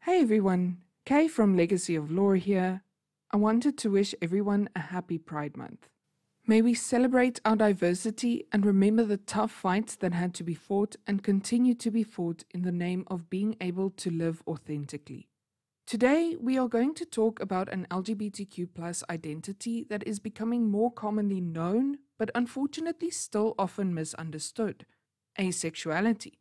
Hey everyone, Kay from Legacy of Lore here. I wanted to wish everyone a happy Pride Month. May we celebrate our diversity and remember the tough fights that had to be fought and continue to be fought in the name of being able to live authentically. Today, we are going to talk about an LGBTQ+ identity that is becoming more commonly known, but unfortunately still often misunderstood: asexuality.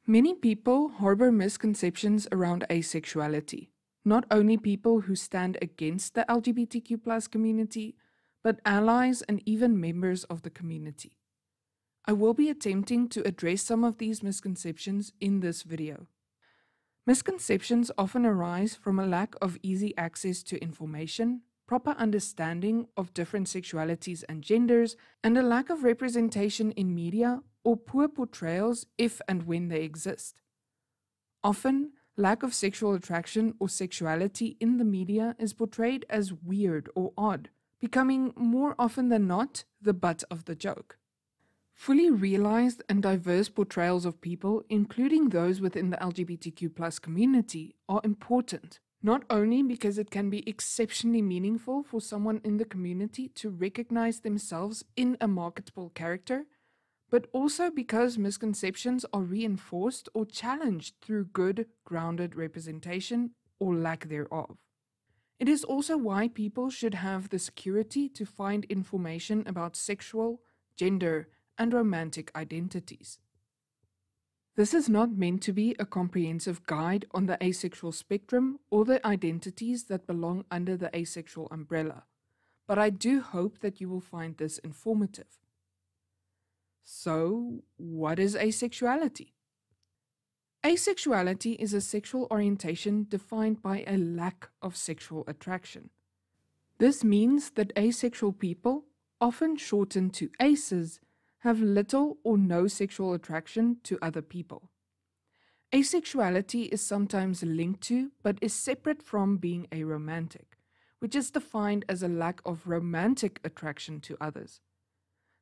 Many people harbor misconceptions around asexuality, not only people who stand against the LGBTQ+ community, but allies and even members of the community. I will be attempting to address some of these misconceptions in this video. Misconceptions often arise from a lack of easy access to information, proper understanding of different sexualities and genders, and a lack of representation in media or poor portrayals if and when they exist. Often, lack of sexual attraction or sexuality in the media is portrayed as weird or odd, becoming more often than not the butt of the joke. Fully realized and diverse portrayals of people, including those within the LGBTQ+ community, are important, not only because it can be exceptionally meaningful for someone in the community to recognize themselves in a marketable character, but also because misconceptions are reinforced or challenged through good, grounded representation or lack thereof. It is also why people should have the security to find information about sexual, gender, and romantic identities. This is not meant to be a comprehensive guide on the asexual spectrum or the identities that belong under the asexual umbrella, but I do hope that you will find this informative. So, what is asexuality? Asexuality is a sexual orientation defined by a lack of sexual attraction. This means that asexual people, often shortened to aces, have little or no sexual attraction to other people. Asexuality is sometimes linked to, but is separate from, being aromantic, which is defined as a lack of romantic attraction to others.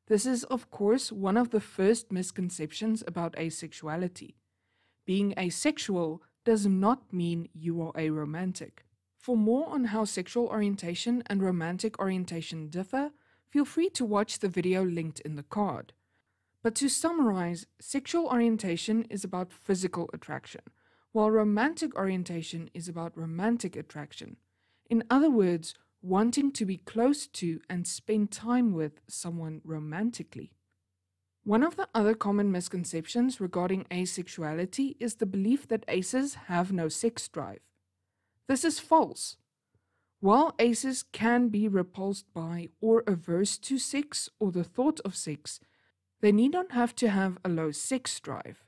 This is, of course, one of the first misconceptions about asexuality. Being asexual does not mean you are aromantic. For more on how sexual orientation and romantic orientation differ, feel free to watch the video linked in the card. But to summarize, sexual orientation is about physical attraction, while romantic orientation is about romantic attraction. In other words, wanting to be close to and spend time with someone romantically. One of the other common misconceptions regarding asexuality is the belief that aces have no sex drive. This is false. While aces can be repulsed by or averse to sex or the thought of sex, they need not have to have a low sex drive.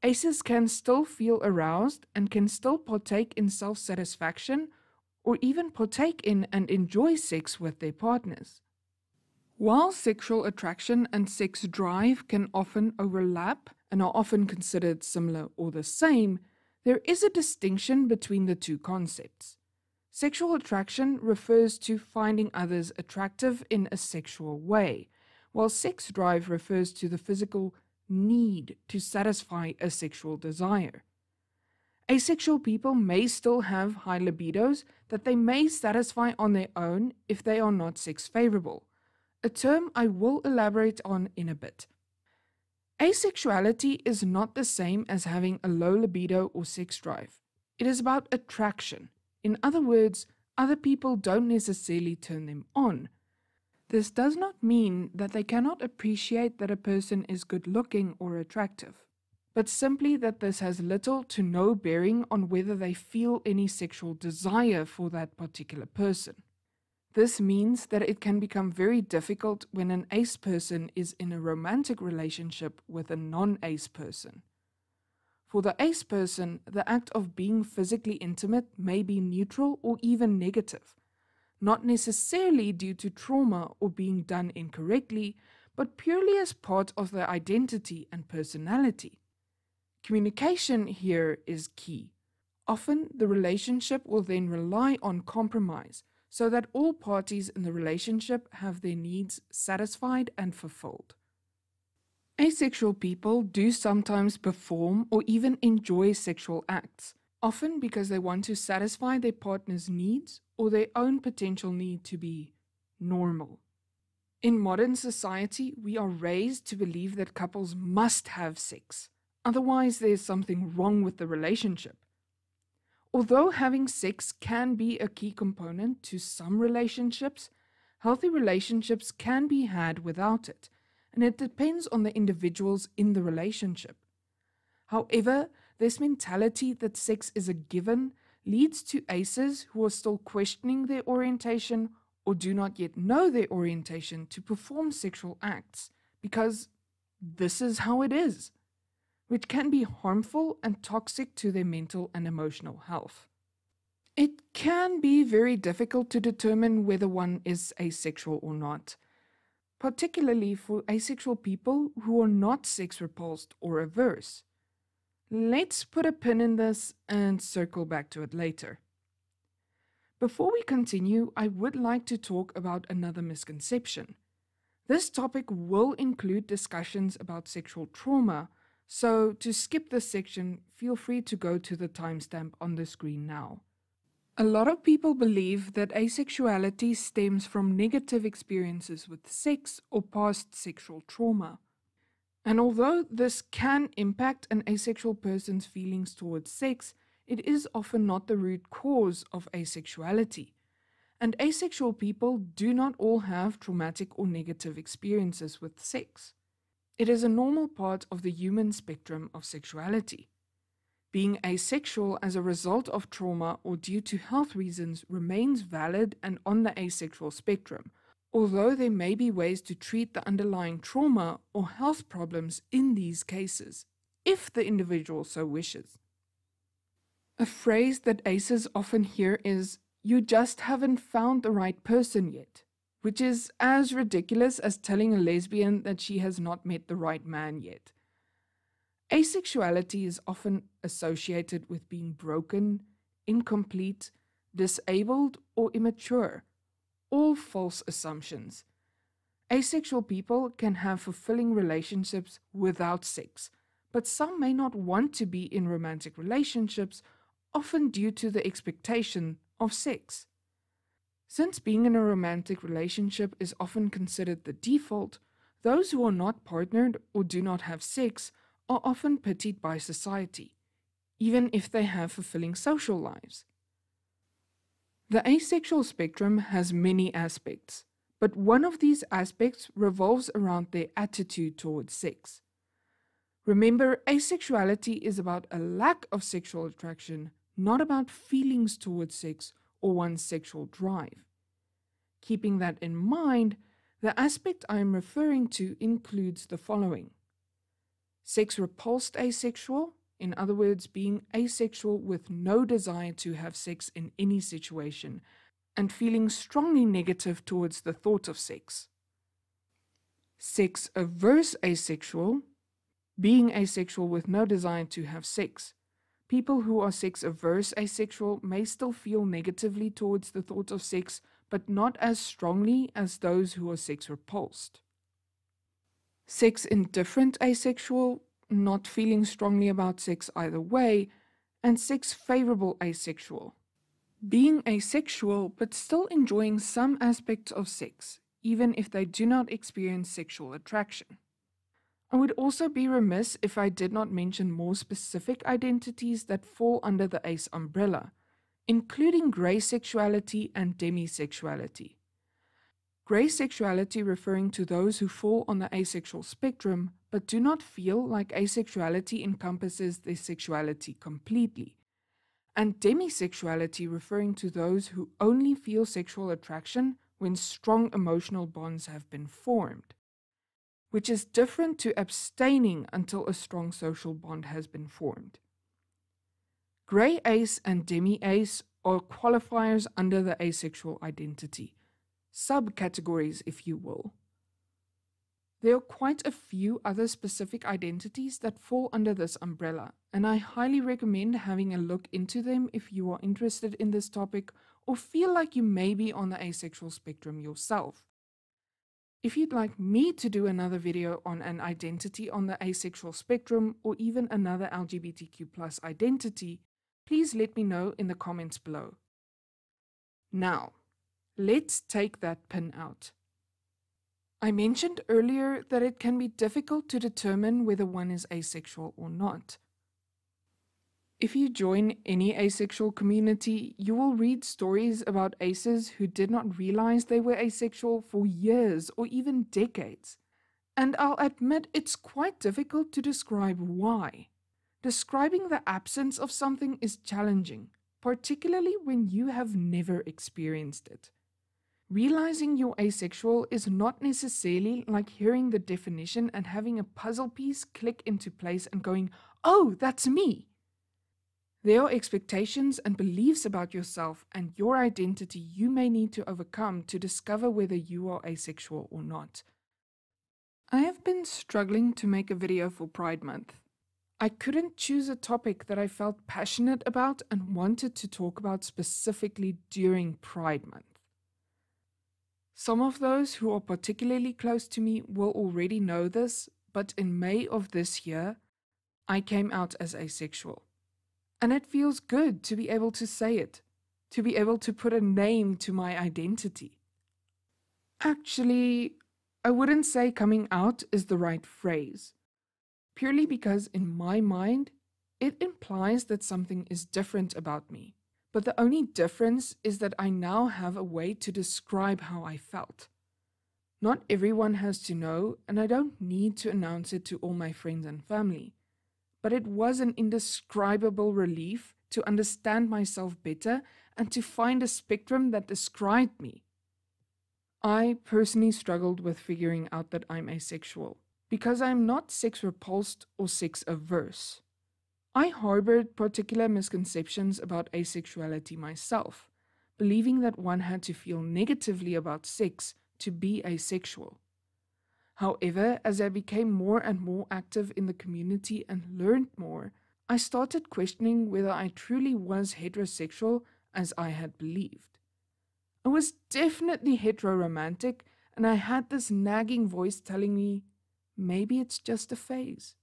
Aces can still feel aroused and can still partake in self-satisfaction or even partake in and enjoy sex with their partners. While sexual attraction and sex drive can often overlap and are often considered similar or the same, there is a distinction between the two concepts. Sexual attraction refers to finding others attractive in a sexual way, while sex drive refers to the physical need to satisfy a sexual desire. Asexual people may still have high libidos that they may satisfy on their own if they are not sex favorable, a term I will elaborate on in a bit. Asexuality is not the same as having a low libido or sex drive. It is about attraction. In other words, other people don't necessarily turn them on. This does not mean that they cannot appreciate that a person is good looking or attractive, but simply that this has little to no bearing on whether they feel any sexual desire for that particular person. This means that it can become very difficult when an ace person is in a romantic relationship with a non-ace person. For the ace person, the act of being physically intimate may be neutral or even negative, not necessarily due to trauma or being done incorrectly, but purely as part of their identity and personality. Communication here is key. Often, the relationship will then rely on compromise so that all parties in the relationship have their needs satisfied and fulfilled. Asexual people do sometimes perform or even enjoy sexual acts, often because they want to satisfy their partner's needs or their own potential need to be normal. In modern society, we are raised to believe that couples must have sex, otherwise there's something wrong with the relationship. Although having sex can be a key component to some relationships, healthy relationships can be had without it, and it depends on the individuals in the relationship. However, this mentality that sex is a given leads to aces who are still questioning their orientation or do not yet know their orientation to perform sexual acts because this is how it is, which can be harmful and toxic to their mental and emotional health. It can be very difficult to determine whether one is asexual or not, particularly for asexual people who are not sex repulsed or averse. Let's put a pin in this and circle back to it later. Before we continue, I would like to talk about another misconception. This topic will include discussions about sexual trauma, so to skip this section, feel free to go to the timestamp on the screen now. A lot of people believe that asexuality stems from negative experiences with sex or past sexual trauma. And although this can impact an asexual person's feelings towards sex, it is often not the root cause of asexuality. And asexual people do not all have traumatic or negative experiences with sex. It is a normal part of the human spectrum of sexuality. Being asexual as a result of trauma or due to health reasons remains valid and on the asexual spectrum, although there may be ways to treat the underlying trauma or health problems in these cases, if the individual so wishes. A phrase that aces often hear is, "You just haven't found the right person yet," which is as ridiculous as telling a lesbian that she has not met the right man yet. Asexuality is often associated with being broken, incomplete, disabled, or immature. All false assumptions. Asexual people can have fulfilling relationships without sex, but some may not want to be in romantic relationships, often due to the expectation of sex. Since being in a romantic relationship is often considered the default, those who are not partnered or do not have sex are often pitied by society, even if they have fulfilling social lives. The asexual spectrum has many aspects, but one of these aspects revolves around their attitude towards sex. Remember, asexuality is about a lack of sexual attraction, not about feelings towards sex or one's sexual drive. Keeping that in mind, the aspect I am referring to includes the following: sex repulsed asexual, in other words, being asexual with no desire to have sex in any situation, and feeling strongly negative towards the thought of sex. Sex averse asexual, being asexual with no desire to have sex. People who are sex averse asexual may still feel negatively towards the thought of sex, but not as strongly as those who are sex repulsed. Sex indifferent asexual, not feeling strongly about sex either way, and sex favorable asexual, being asexual but still enjoying some aspects of sex, even if they do not experience sexual attraction. I would also be remiss if I did not mention more specific identities that fall under the ace umbrella, including gray sexuality and demisexuality. Gray sexuality referring to those who fall on the asexual spectrum but do not feel like asexuality encompasses their sexuality completely, and demisexuality referring to those who only feel sexual attraction when strong emotional bonds have been formed, which is different to abstaining until a strong social bond has been formed. Gray ace and demi-ace are qualifiers under the asexual identity, subcategories if you will. There are quite a few other specific identities that fall under this umbrella, and I highly recommend having a look into them if you are interested in this topic or feel like you may be on the asexual spectrum yourself. If you'd like me to do another video on an identity on the asexual spectrum or even another LGBTQ+ identity, please let me know in the comments below. Now, let's take that pin out. I mentioned earlier that it can be difficult to determine whether one is asexual or not. If you join any asexual community, you will read stories about aces who did not realize they were asexual for years or even decades. And I'll admit it's quite difficult to describe why. Describing the absence of something is challenging, particularly when you have never experienced it. Realizing you're asexual is not necessarily like hearing the definition and having a puzzle piece click into place and going, "Oh, that's me." There are expectations and beliefs about yourself and your identity you may need to overcome to discover whether you are asexual or not. I have been struggling to make a video for Pride Month. I couldn't choose a topic that I felt passionate about and wanted to talk about specifically during Pride Month. Some of those who are particularly close to me will already know this, but in May of this year, I came out as asexual. And it feels good to be able to say it, to be able to put a name to my identity. Actually, I wouldn't say coming out is the right phrase, purely because in my mind, it implies that something is different about me. But the only difference is that I now have a way to describe how I felt. Not everyone has to know, and I don't need to announce it to all my friends and family. But it was an indescribable relief to understand myself better and to find a spectrum that described me. I personally struggled with figuring out that I'm asexual, because I'm not sex repulsed or sex averse. I harbored particular misconceptions about asexuality myself, believing that one had to feel negatively about sex to be asexual. However, as I became more and more active in the community and learned more, I started questioning whether I truly was heterosexual as I had believed. I was definitely heteroromantic, and I had this nagging voice telling me, maybe it's just a phase.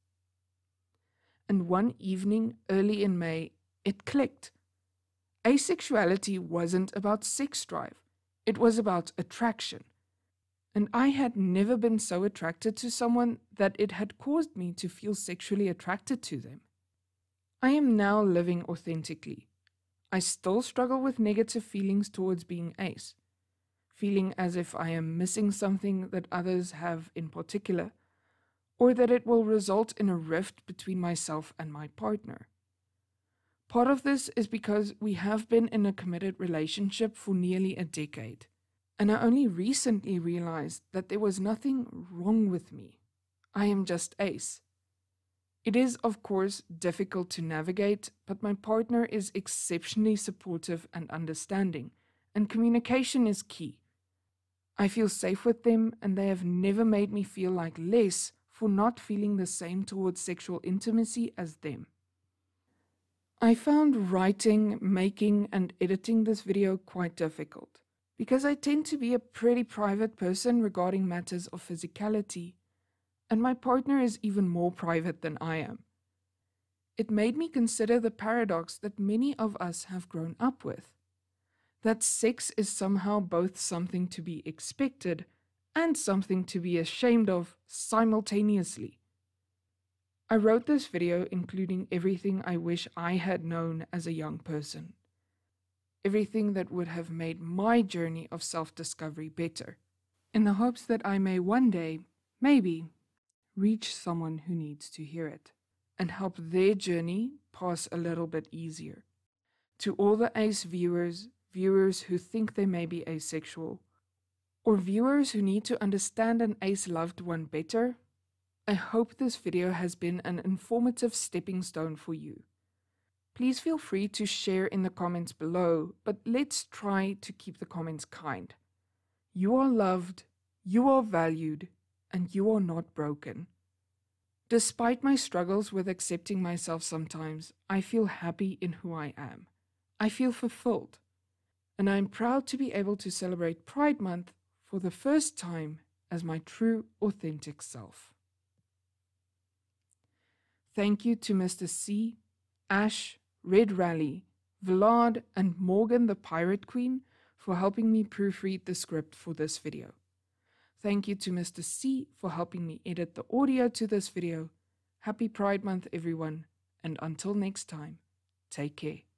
And one evening early in May, it clicked. Asexuality wasn't about sex drive, it was about attraction. And I had never been so attracted to someone that it had caused me to feel sexually attracted to them. I am now living authentically. I still struggle with negative feelings towards being ace, feeling as if I am missing something that others have in particular, or that it will result in a rift between myself and my partner. Part of this is because we have been in a committed relationship for nearly a decade. And I only recently realized that there was nothing wrong with me. I am just ace. It is, of course, difficult to navigate, but my partner is exceptionally supportive and understanding, and communication is key. I feel safe with them, and they have never made me feel like less for not feeling the same towards sexual intimacy as them. I found writing, making, and editing this video quite difficult, because I tend to be a pretty private person regarding matters of physicality, and my partner is even more private than I am. It made me consider the paradox that many of us have grown up with, that sex is somehow both something to be expected and something to be ashamed of simultaneously. I wrote this video including everything I wish I had known as a young person. Everything that would have made my journey of self-discovery better, in the hopes that I may one day, maybe, reach someone who needs to hear it, and help their journey pass a little bit easier. To all the ace viewers who think they may be asexual, or viewers who need to understand an ace loved one better, I hope this video has been an informative stepping stone for you. Please feel free to share in the comments below, but let's try to keep the comments kind. You are loved, you are valued, and you are not broken. Despite my struggles with accepting myself sometimes, I feel happy in who I am. I feel fulfilled, and I am proud to be able to celebrate Pride Month for the first time as my true, authentic self. Thank you to Mr. C, Ash, Red Rally, Vlad, and Morgan the Pirate Queen for helping me proofread the script for this video. Thank you to Mr. C for helping me edit the audio to this video. Happy Pride Month, everyone, and until next time, take care.